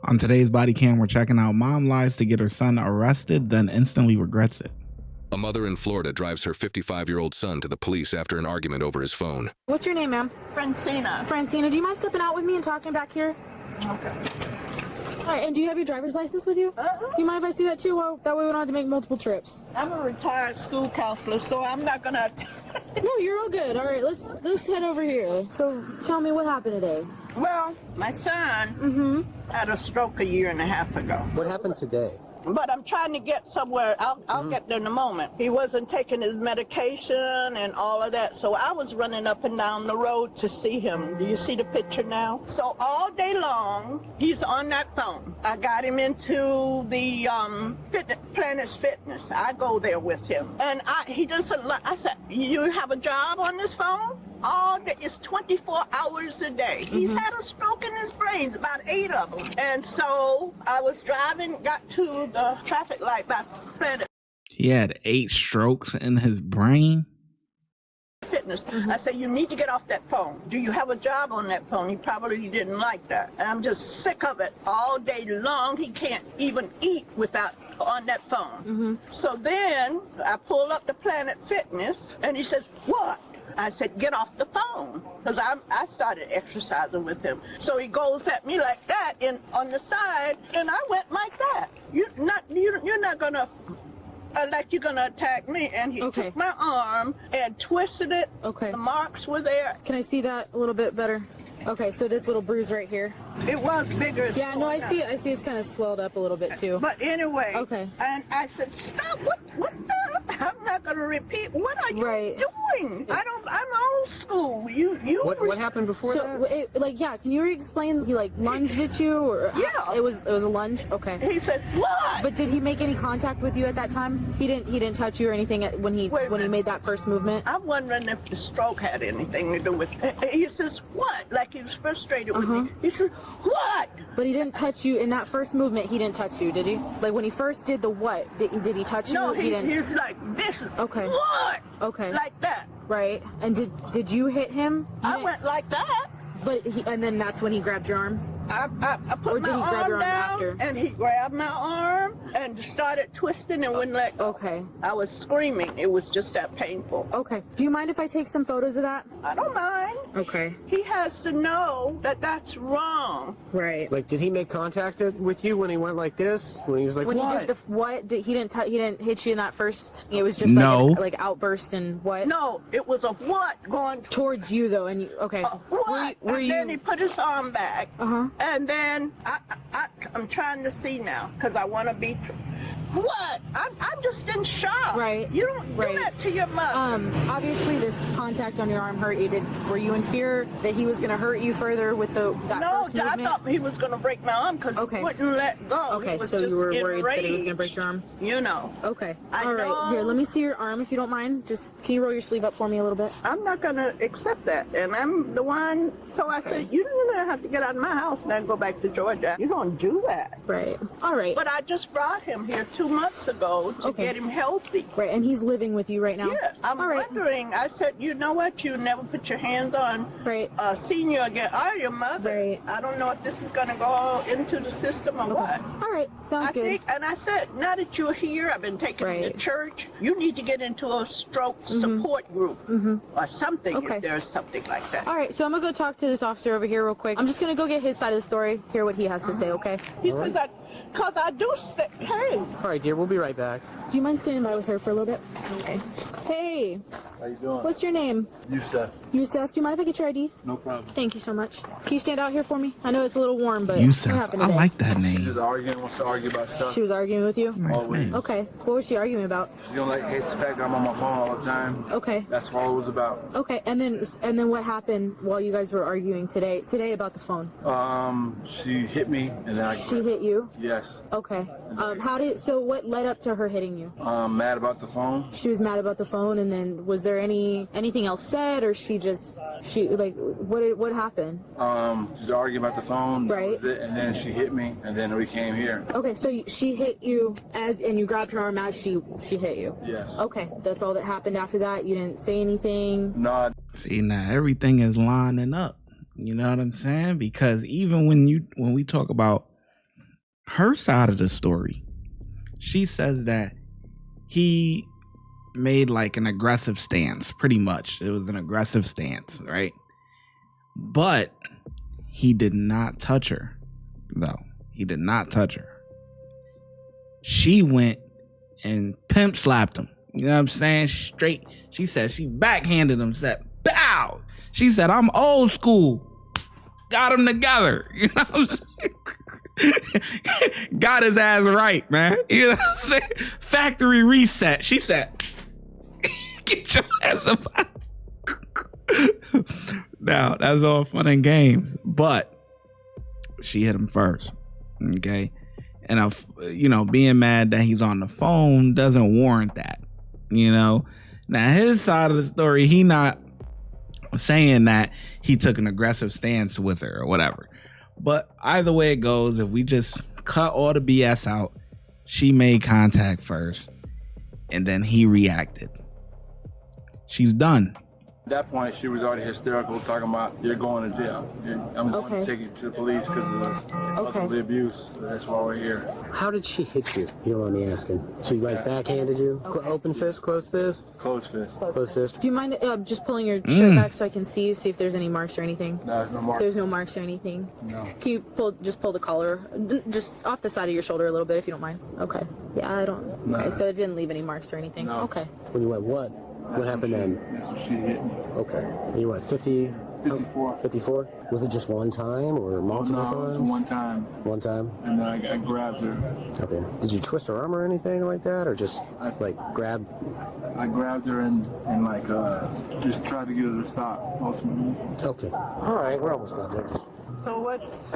On today's body cam, we're checking out mom lies to get her son arrested, then instantly regrets it. A mother in Florida drives her 55-year-old son to the police after an argument over his phone. What's your name, ma'am? Francina. Francina, do you mind stepping out with me and talking back here? Okay. All right, and do you have your driver's license with you? Do you mind if I see that too? Well, that way we don't have to make multiple trips. I'm a retired school counselor, so I'm not gonna. No, you're all good. All right, let's head over here. So tell me what happened today. Well, my son had a stroke a year and a half ago. What happened today? But I'm trying to get somewhere. I'll get there in a moment. He wasn't taking his medication and all of that, so I was running up and down the road to see him. Do you see the picture now? So all day long, he's on that phone. I got him into the Planet Fitness. I go there with him. And he doesn't, I said, you have a job on this phone? All day, it's 24 hours a day. He's had a stroke in his brains, about 8 of them. And so I was driving, got to the traffic light by Planet He had 8 strokes in his brain. Fitness. I said, you need to get off that phone. Do you have a job on that phone? He probably didn't like that. And I'm just sick of it all day long. He can't even eat without on that phone. So then I pull up the Planet Fitness and he says, what? I said, get off the phone, because I started exercising with him. So he goes at me like that on the side, and I went like that. You're not gonna like you're gonna attack me. And he took my arm and twisted it. Okay. The marks were there. Can I see that a little bit better? Okay, so this little bruise right here. It was bigger. Yeah, no, I see it. I see it's kind of swelled up a little bit too. But anyway. Okay. And I said, stop. What the? I'm not gonna repeat. What are you doing? I'm old school. What happened before that? Can you explain? He lunged at you, or yeah, it was a lunge. Okay. He said, what? But did he make any contact with you at that time? He didn't touch you or anything when he made that first movement. I'm wondering if the stroke had anything to do with it. He says, what? Like he was frustrated with me. He says, what? But he didn't touch you in that first movement. He didn't touch you, did he? Like when he first did the what? Did he touch you? No, he didn't. He's like this. Okay. What? Okay. Like that. Right. And did you hit him? I went like that. But and then that's when he grabbed your arm? I put my arm down, and he grabbed my arm and started twisting and wouldn't let go. Okay. I was screaming. It was just that painful. Okay. Do you mind if I take some photos of that? I don't mind. Okay. He has to know that that's wrong. Right. Like, did he make contact with you when he went like this? When he was like, when what? he did the what? He didn't hit you in that first. It was just like outburst and what? No, it was a what going towards you though, and you okay? What? Then he put his arm back. And then I'm trying to see now because I want to be. What? I'm just in shock. Right. You don't do that to your mother. Obviously, this contact on your arm hurt you. Were you in fear that he was going to hurt you further with that first movement? No, I thought he was going to break my arm because he wouldn't let go. Okay, so you were worried that he was going to break your arm? You know. Okay. All right. Here, let me see your arm if you don't mind. Just, can you roll your sleeve up for me a little bit? I'm not going to accept that. And I'm the one, so I said, you're going to have to get out of my house and then go back to Georgia. You don't do that. Right. All right. But I just brought him here 2 months ago to get him healthy. Right, and he's living with you right now? Yes. I'm wondering, I said, you know what, you never put your hands on a senior again. Or your mother. Right. I don't know if this is going to go into the system or what. All right, sounds good. And I said, now that you're here, I've been taking you to church, you need to get into a stroke support group or something if there's something like that. All right, so I'm going to go talk to this officer over here real quick. I'm just going to go get his side of the story, hear what he has to say, okay? He says, because I do say, hey. All right, dear, we'll be right back. Do you mind standing by with her for a little bit? Okay. Hey. How you doing? What's your name? Yusef. Yusef, do you mind if I get your ID? No problem. Thank you so much. Can you stand out here for me? I know it's a little warm, but Yusef, what happened I today? like that name. She's arguing, wants to argue about stuff. She was arguing with you? Nice name. Okay. What was she arguing about? You don't hates the fact that I'm on my phone all the time. Okay. That's all it was about. Okay, and then what happened while you guys were arguing today about the phone? She hit me and then She hit you? Yes. Okay. So what led up to her hitting you? Mad about the phone. She was mad about the phone, and then was there anything else said, or what happened? She's arguing about the phone. Right. That was it, and then she hit me, and then we came here. Okay, so she hit you and you grabbed her arm as she hit you? Yes. Okay, that's all that happened after that? You didn't say anything? No. See, now everything is lining up. You know what I'm saying? Because even when we talk about her side of the story, she says that he made like an aggressive stance, pretty much. It was an aggressive stance, right? But he did not touch her, though. He did not touch her. She went and pimp slapped him. You know what I'm saying? Straight. She said she backhanded him, said, bow. She said, I'm old school. Got him together. You know what I'm saying? Got his ass right, man. You know what I'm saying? Factory reset. She said, get your ass up. Now, that's all fun and games, but she hit him first. Okay. And, being mad that he's on the phone doesn't warrant that. You know, now his side of the story, he not saying that he took an aggressive stance with her or whatever. But either way it goes, if we just cut all the BS out, she made contact first and then he reacted. She's done. At that point, she was already hysterical, talking about, you're going to jail. I'm going to take you to the police because of this motherly abuse. That's why we're here. How did she hit you? You don't mind me asking. She like backhanded you? Okay. Open fist, closed fist? Closed fist. Closed fist. Do you mind just pulling your shirt back so I can see if there's any marks or anything? No, there's no marks. There's no marks or anything? No. Can you pull the collar just off the side of your shoulder a little bit if you don't mind? Okay. Yeah, I don't. No. Okay, so it didn't leave any marks or anything? No. Okay. When you went what? What happened then? That's when she hit me. Okay. And you what, 50? 54. 54? Was it just one time or multiple No, it times? was one time. One time? And then I grabbed her. Okay. Did you twist her arm or anything like that? Or just like grab? I grabbed her and just tried to get her to stop, ultimately. Okay. All right, we're almost done there. So what's...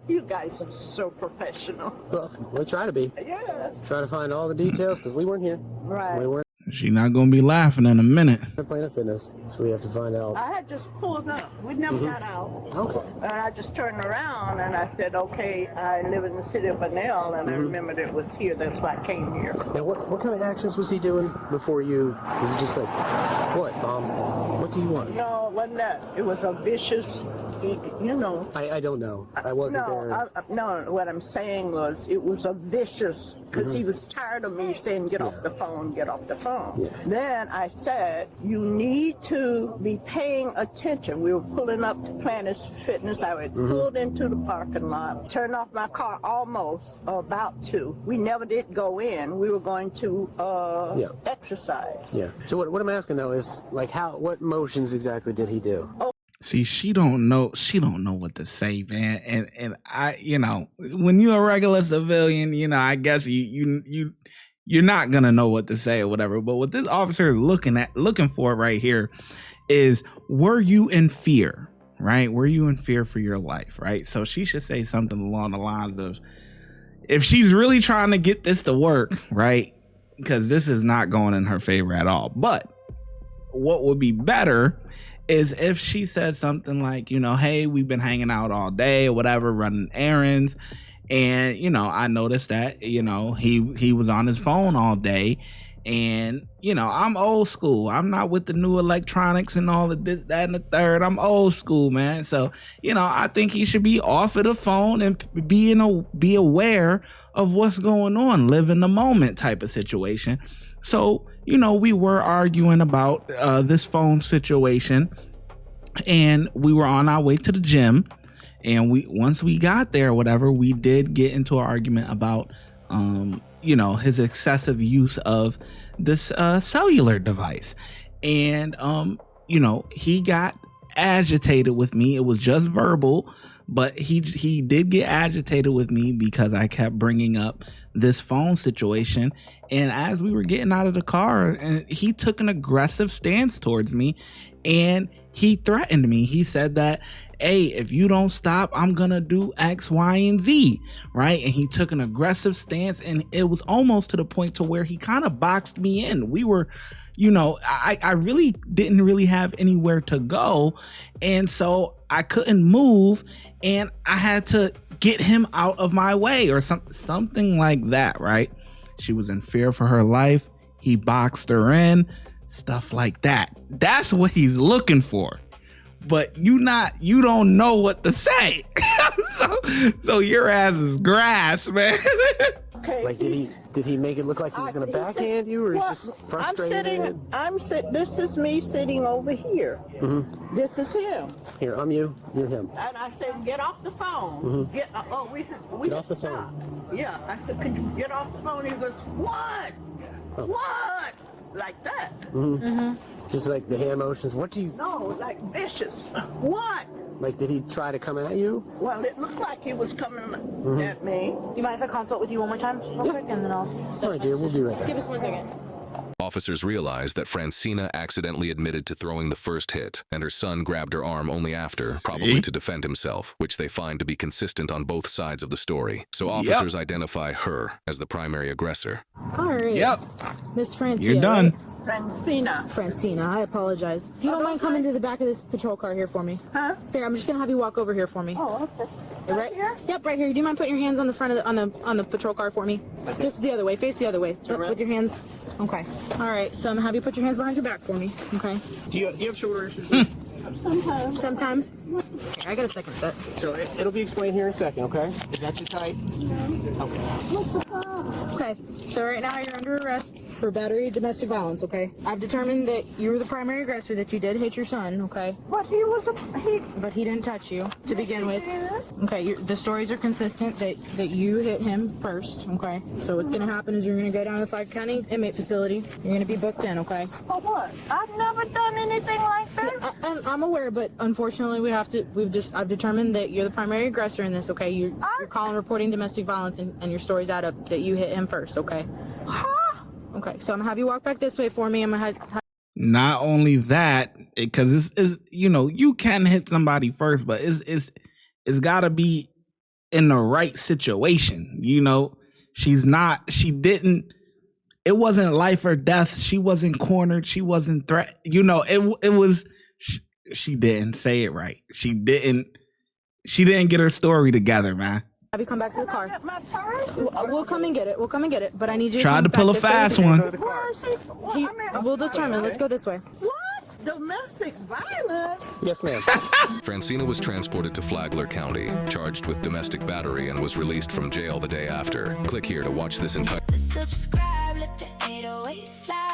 You guys are so professional. Well, we try to be. Yeah. Try to find all the details because we weren't here. Right. We weren't She not gonna be laughing in a minute. Planet Fitness, so we have to find out. I had just pulled up. We never got out. Okay. And I just turned around and I said, okay, I live in the city of Bunnell, and I remembered it was here. That's why I came here. Now, what kind of actions was he doing before you? Was it just like, what, what do you want? No, it wasn't that. It was a vicious, you know. I don't know. I wasn't there. No, what I'm saying was it was a vicious, because he was tired of me saying, get off the phone, get off the phone. Yeah. Then I said, you need to be paying attention. We were pulling up to Planet Fitness. I had pulled into the parking lot, turned off my car almost, about to. We never did go in. We were going to exercise. Yeah. So what I'm asking though is like what motions exactly did he do? See, she don't know what to say, man. And I, when you're a regular civilian, I guess you're not gonna know what to say or whatever. But what this officer is looking for right here is, were you in fear? Right? Were you in fear for your life? Right? So she should say something along the lines of, if she's really trying to get this to work, right? Because this is not going in her favor at all. But what would be better is if she says something like, hey, we've been hanging out all day or whatever, running errands. And, I noticed that, he was on his phone all day. And, I'm old school. I'm not with the new electronics and all of this, that, and the third. I'm old school, man. So, I think he should be off of the phone and be aware of what's going on, live in the moment type of situation. So, we were arguing about this phone situation, and we were on our way to the gym. And once we got there, whatever, we did get into an argument about, his excessive use of this cellular device. And, he got agitated with me. It was just verbal, but he did get agitated with me because I kept bringing up this phone situation. And as we were getting out of the car, and he took an aggressive stance towards me, and he threatened me. He said that, hey, if you don't stop, I'm gonna do X, Y, and Z, right? And he took an aggressive stance, and it was almost to the point to where he kind of boxed me in. We were, I really didn't really have anywhere to go, and so I couldn't move, and I had to get him out of my way or something like that, right? She was in fear for her life. He boxed her in, stuff like that. That's what he's looking for. but you don't know what to say. so your ass is grass, man. Okay. Like, did he make it look like he was going to backhand you, or he's just frustrated? This is me sitting over here. Mm-hmm. This is him. Here, I'm you. You're him. And I said, get off the phone. Mm-hmm. We Get off the stop. phone. Yeah, I said, could you get off the phone? He goes, what? Oh. What? Like that. Mm-hmm. Mm-hmm. Just like the hand motions. What do you? No, like vicious. What? Like, did he try to come at you? Well, it looked like he was coming at me. You mind if I consult with you one more time, real quick, and then I'll. All right, dear. We'll do that. Just give us 1 second. Officers realized that Francina accidentally admitted to throwing the first hit, and her son grabbed her arm only after, probably to defend himself, which they find to be consistent on both sides of the story. So officers identify her as the primary aggressor. All right. Yep. Miss Francia. You're done. Right? Francina, I apologize. If you don't mind coming to the back of this patrol car here for me. Huh? Here, I'm just gonna have you walk over here for me. Oh, okay. Right here? Yep, right here. Do you mind putting your hands on the front of on the patrol car for me? Just the other way. Face the other way. With your hands. Okay. All right. So I'm gonna have you put your hands behind your back for me. Okay. Do you have shoulder issues? Sometimes. Okay, I got a second set. So it'll be explained here in a second, okay? Is that too tight? Okay. So right now you're under arrest for battery, domestic violence. Okay. I've determined that you were the primary aggressor. That you did hit your son. Okay. But But he didn't touch you to begin with. Okay. The stories are consistent that you hit him first. Okay. So what's gonna happen is you're gonna go down to the Flag County inmate facility. You're gonna be booked in. Okay. For what? I've never done anything like this. I'm aware, but unfortunately, I've determined that you're the primary aggressor in this. Okay. You're calling, reporting domestic violence, and your stories add up that you hit him first. Okay. Huh? Okay. So I'm gonna have you walk back this way for me. I'm gonna have. Not only that, because it's you can hit somebody first, but it's got to be in the right situation. She didn't. It wasn't life or death. She wasn't cornered. She wasn't threatened. It was. She didn't say it right. She didn't get her story together, man. Have you come back to the car? My purse? We'll come and get it. We'll come and get it. But I need you. Tried to pull a fast one. Where is he? We'll determine. Let's go this way. What? Domestic violence? Yes, ma'am. Francina was transported to Flagler County, charged with domestic battery, and was released from jail the day after. Click here to watch this entire... Subscribe, let the 808 slide.